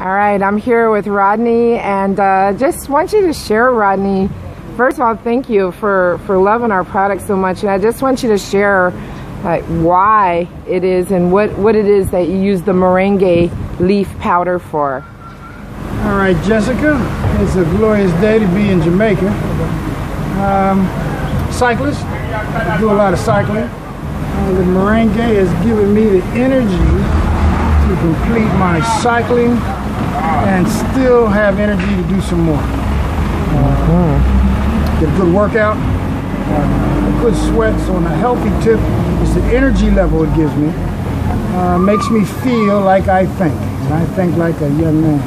All right, I'm here with Rodney, and just want you to share, Rodney. First of all, thank you for loving our product so much, and I just want you to share why it is and what it is that you use the Moringa leaf powder for. All right, Jessica, it's a glorious day to be in Jamaica. Cyclist, I do a lot of cycling. The Moringa has given me the energy to complete my cycling and still have energy to do some more. Get a good workout, a good sweat. So on a healthy tip, it's the energy level it gives me. Makes me feel like I think, and I think like a young man.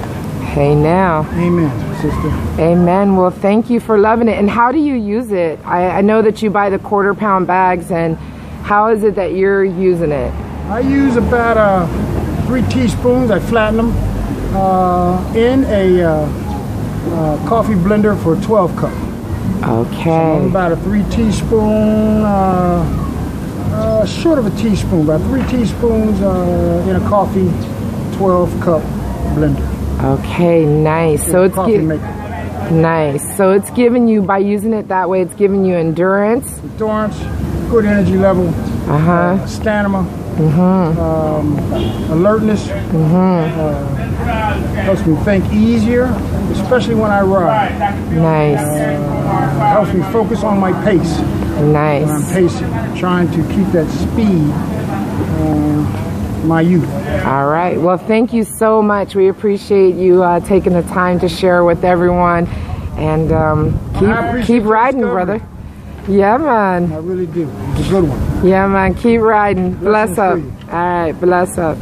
Hey now. Amen, sister. Amen. Well, thank you for loving it. And how do you use it? I know that you buy the quarter-pound bags, and how is it that you're using it? I use about 3 teaspoons. I flatten them in a coffee blender for 12 cup. Okay. So about a 3 teaspoon, short of a teaspoon, about 3 teaspoons in a coffee 12 cup blender. Okay, nice. So it's nice. So it's giving you, by using it that way, it's giving you endurance. Endurance, good energy level, stamina, alertness. Helps me think easier, especially when I ride. Nice. Helps me focus on my pace. Nice. When I'm pacing, trying to keep that speed. My youth. All right. Well, thank you so much. We appreciate you taking the time to share with everyone, and keep riding, brother. Yeah, man. I really do. It's a good one. Yeah, man. Keep riding. Bless up. All right. Bless up.